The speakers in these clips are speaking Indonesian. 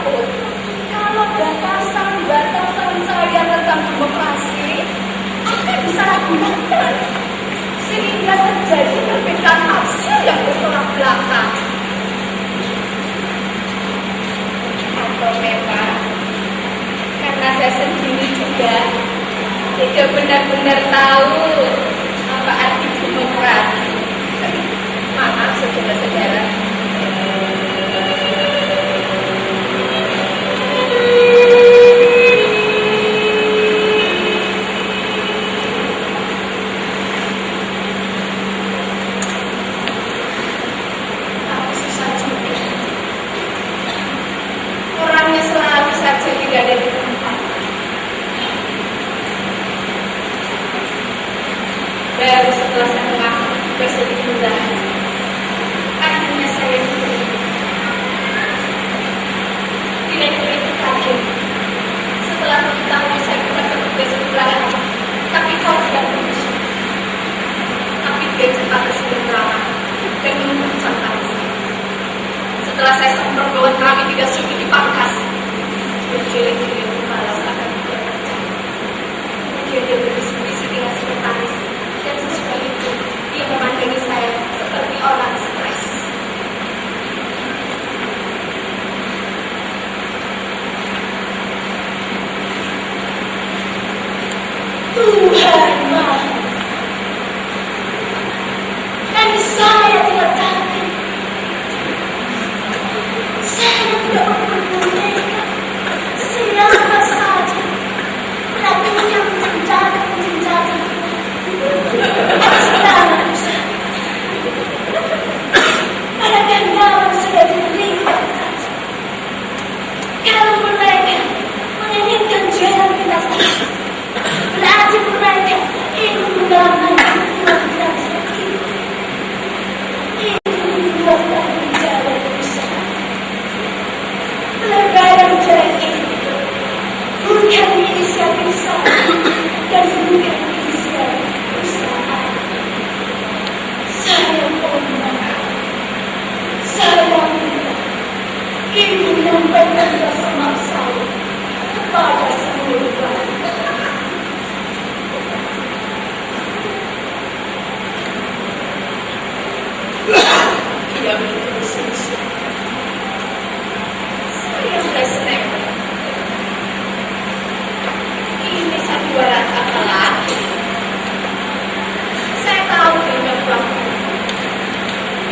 takut kalau batasan saya tentang demokrasi akan disalahgunakan sehingga terjadi perbedaan tafsir yang bertolak belakang. Atau memang karena saya sendiri juga tidak benar-benar tahu apa arti demokrasi. Maaf saudara-saudara. Orangnya selalu saja tidak ada di tempat. Baru setelah saya mengaku bersedih akhirnya saya direktur itu kaget setelah mengetahui saya bukan petugas kelurahan, tapi kau tidak lulus. Tapi dia cepat tersebut ramah dan mengucapkan setelah saya semprot bahwa kami tidak sudah dipangkas, bergilir-gilir kepala seakan tidak percaya. Kemudian dia berdiskusi dengan sekretaris dan sesudah itu dia memandangi saya seperti orang stres. Tuhan maaf, dan saya tidak tahu. Saya tidak memperbolehkan siapa saja melakukan tindakan atas usaha. Para gandawan sudah diberikan. Kalau mereka menginginkan jalan pintas, berarti mereka ingin mendapatkan kekuatan seperti itu. Itu membuatkan jalan usaha. Pelanggaran jalan itu bukan inisiatif saya dan bukan inisiatif usaha. Saya mohon maaf. Saya minta ibu menyampaikan rasa maaf saya kepada seluruh warga. Tidak begitu berselisih. Saya sudah senang. Ini sandiwara apa lagi? Saya tahu dengan pelaku.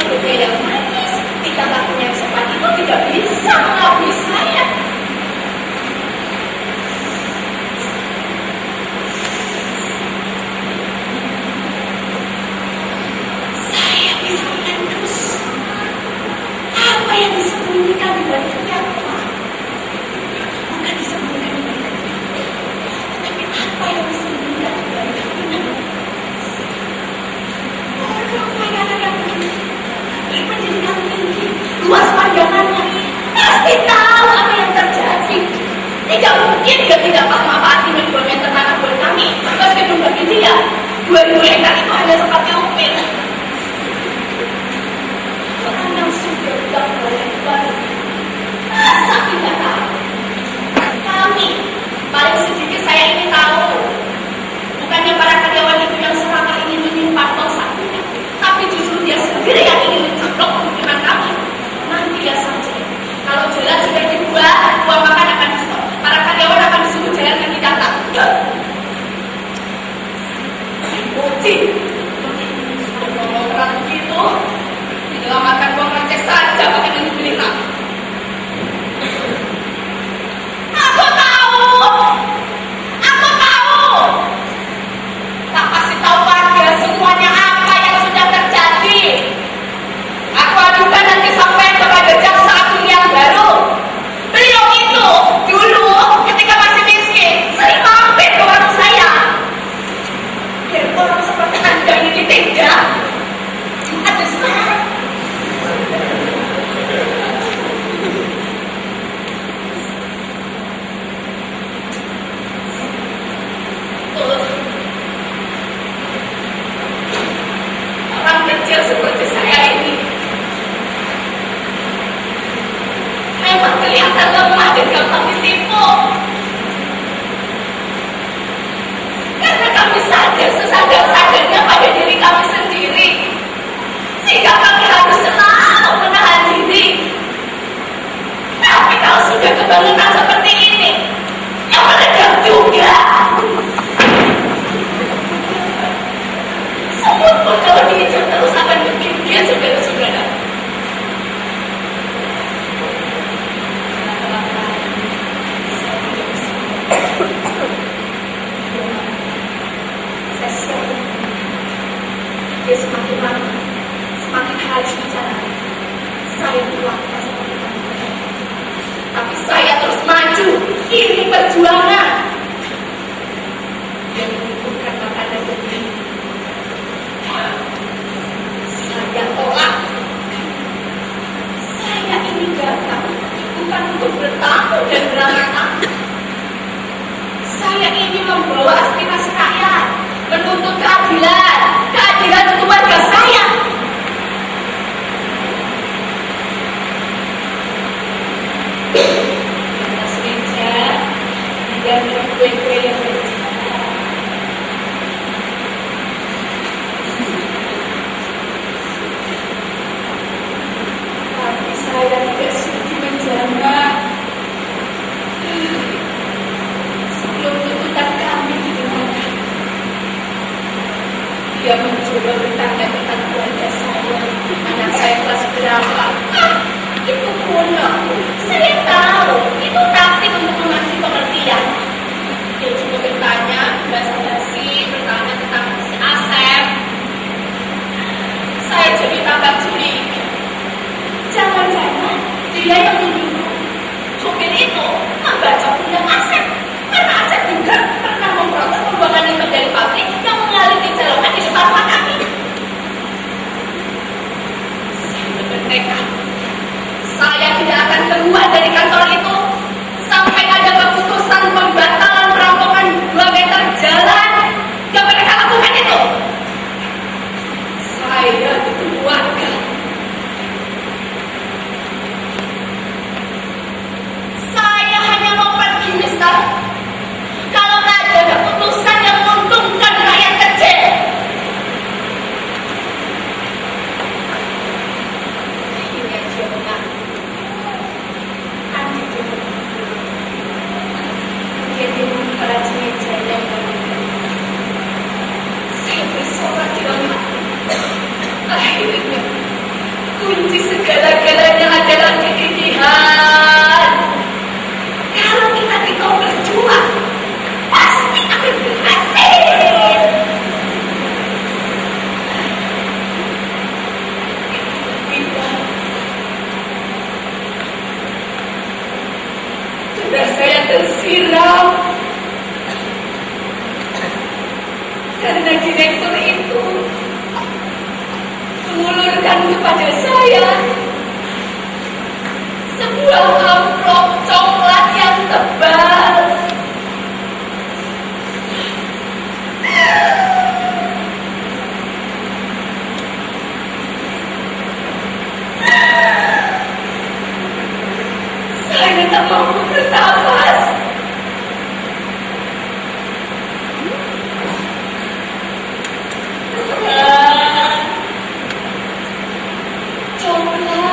Mulutnya yang manis, tingkah lakunya yang sopan itu tidak bisa mengelabui saya. Saya bisa mengendus apa yang disembunyikan di balik nyata. Bukan disembunyikan di balik nyata, tetapi apa yang disembunyikan di balik nyata. Orang pandangan yang tinggi, berpendidikan tinggi, luas pandangannya, pasti tahu apa yang terjadi. Tidak mungkin dia tidak paham apa artinya 2 meter tanah buat kami. Meskipun bagi dia 2.000 hektar itu hanya seperti upil. Orang yang sudah tidak boleh balik kelihatan lemah dan gampang ditipu. Karena kami sadar sesadar-sadarnya pada diri kami sendiri, sehingga kami harus selalu menahan diri. Tapi kalau sudah kebangetan seperti ini, yang meledak juga. Semut pun kalau diinjak terus akan bergigit, saudara-saudara. Dia semakin lama, semakin hari bicara. Saya keluarga seperti kamu. Tapi saya terus maju. Ini perjuangan. Dia mengumpulkan makanan dan saya tolak. Saya ini datang bukan untuk bertamu dan berantem. Saya ini membawa aspirasi rakyat, menuntut keadilan untuk warga saya. Mas meja dan kue-kue yang berjalan. Tapi saya tidak sudi menjama. Sebelum tuntutan kami didengarkan, dia mencoba bertanya tentang keluarga saya. Anak saya kelas berapa? Itu kuno. Saya tahu. Itu taktik untuk mengasih pengertian. Dia coba bertanya, basa-basi, bertanya tentang si Asep. Saya jadi tambah curiga. Jangan-jangan dia yang menyuruh supir itu membaca undang Asep. Karena Asep juga pernah memprotes pembuangan limbah dari pabrik yang mengalir di jalanan di depan rumah kami. Saya bertekad, saya tidak akan keluar dari kantor itu sampai ada keputusan pembatalan perampokan 2 meter jalan yang mereka lakukan itu. Saya itu warga. Saya hanya mau pergi, Mister. Kalau ada keputusan yang menguntungkan rakyat kecil. Ini aja benar. Andi juga. Dia membuka meja yang saya bersorak di rumah. Akhirnya kunci segala-galanya adalah kegigihan. Kalau kita tidak berjuang, pasti akan berhasil. Sudah saya tersiram karena direktur itu mengulurkan kepada saya sebuah amplop coklat yang tebal. Saya tak mampu bernapas. Coklat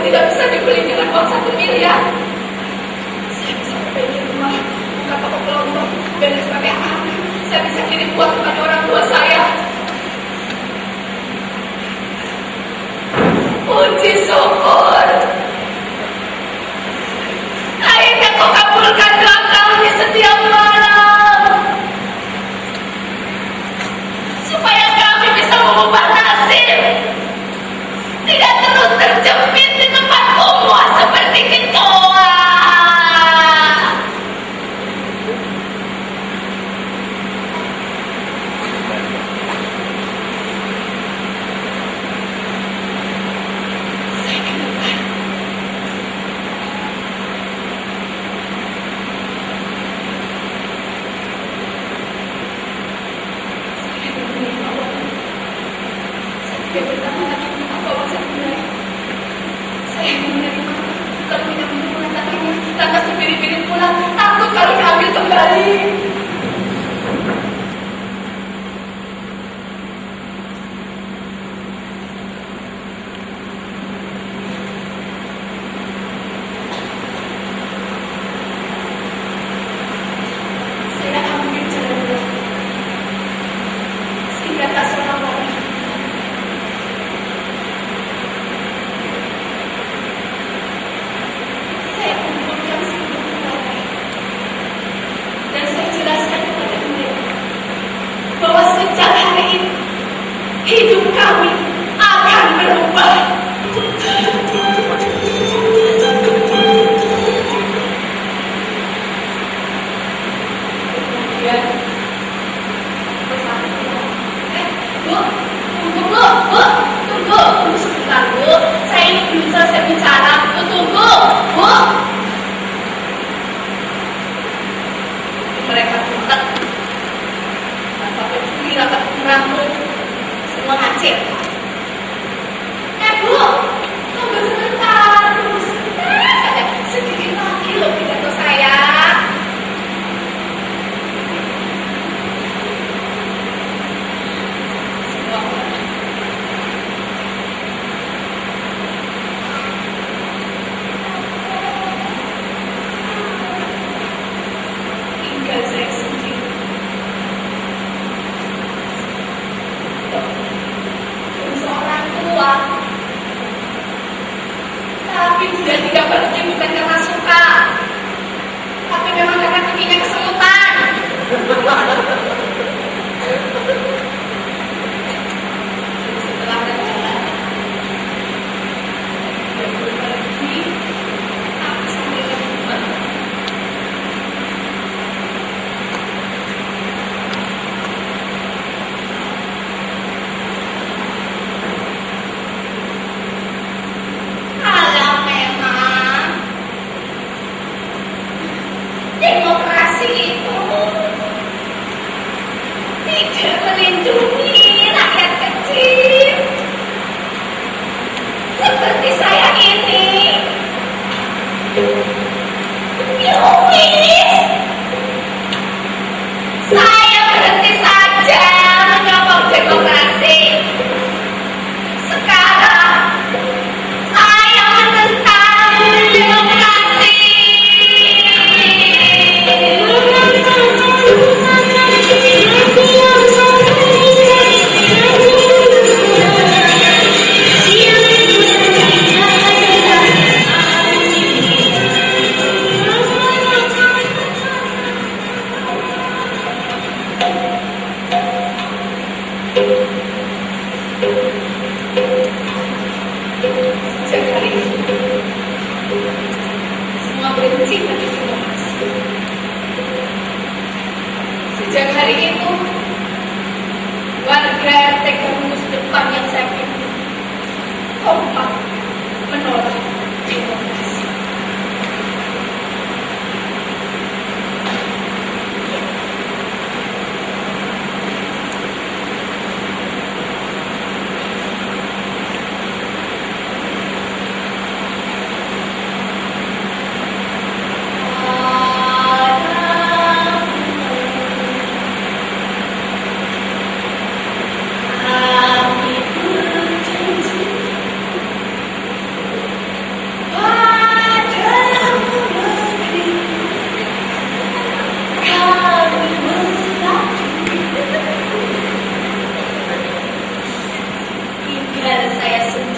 tidak bisa dibeli dengan uang 1 miliar. Saya bisa perbaiki rumah, buka toko kelontong, beres pakai anak. Saya bisa kirim uang kepada orang tua saya. Puji syukur. Akhirnya kau kabulkan doa kami setiap malam. Supaya kami bisa mengubah nasib. Tidak terus terjepit di tempat kumuh seperti kecoa. Saya bertemu lagi apa wajah mulai. Saya menerima, tapi tidak mengatakannya. Lantas berpiring-piring pulang, takut kalau diambil kembali. Saya ambil jalan pulang, sehingga tak seorang lagi. Saya kumpulkan seluruh keluarga dan saya jelaskan kepada mereka bahwa sejak hari ini hidup kami akan berubah. Kemudian Bu, tunggu sebentar Bu. Saya ini belum selesai bicara. Bu, tunggu, Bu. Mereka tuntut. Sampai beli rapat rambut semua ngacir. Bu, tunggu dan saya sendiri.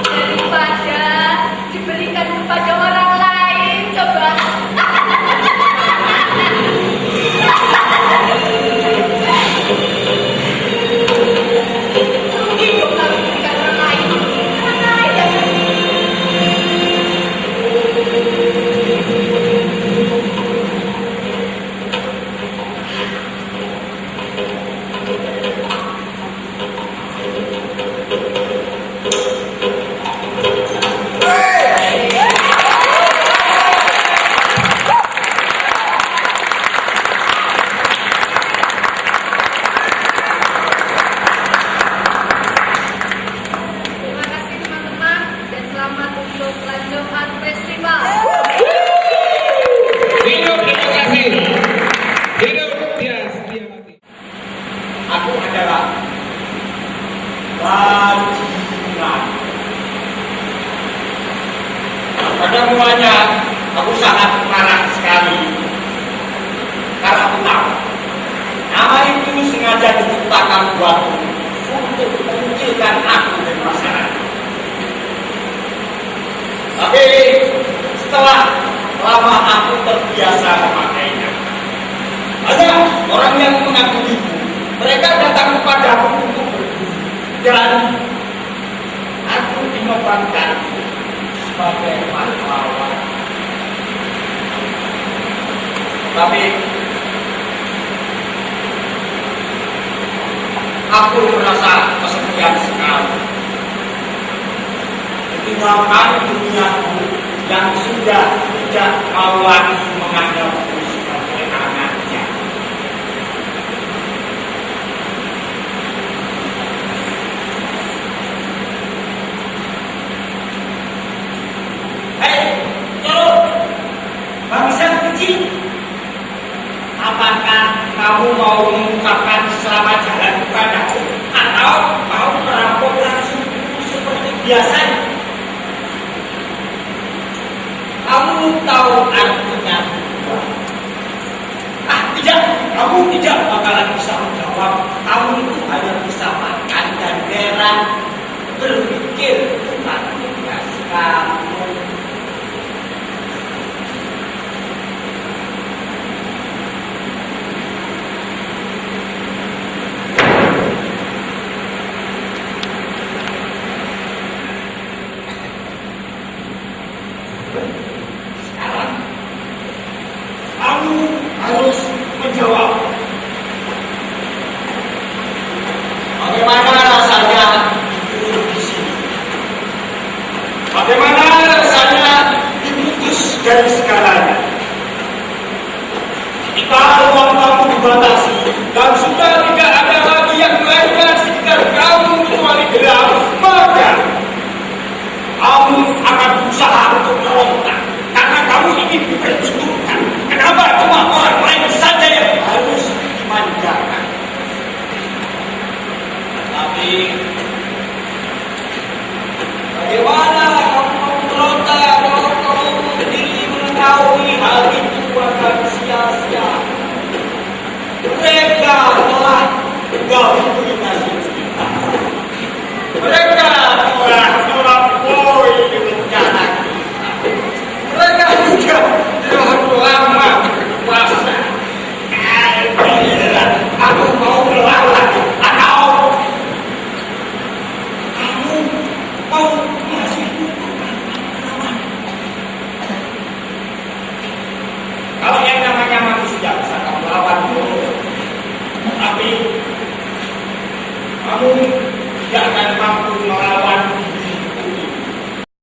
Daripada diberikan kepada orang lain, coba. Rugi dong kalau diberikan orang lain. Orang lain ya. Terima kasih teman-teman dan selamat untuk lanjutan festival. Hidup demokrasi, hidup dia setia mati. Aku adalah Bajingan. Pada mulanya aku sangat marah sekali karena aku tahu nama itu sengaja diciptakan buatku untuk mengucilkan aku dari masyarakat. Tapi setelah lama aku terbiasa memakainya, ada orang yang mengagumiku. Mereka datang kepadaku untuk berburu dan aku dinobatkan sebagai pahlawan. Tapi aku merasa kesepian sekali. Meninggalkan duniaku yang sudah tidak mau lagi menganggapku sebagai anaknya. Hei, Toro, bangsa kecil, apakah kamu mau mengungkapkan selamat jalan kepadaku atau mau merampok langsung seperti biasanya? Kamu tahu artinya berubah? Tidak, kamu tidak bakalan bisa menjawab. Kamu itu hanya bisa makan dan heran berpikir tentang tugas kamu. Sekarang kamu harus menjawab. Bagaimana rasanya hidup di sini? Bagaimana rasanya diputus dari segalanya? Ketika ruang kamu dibatasi dan sudah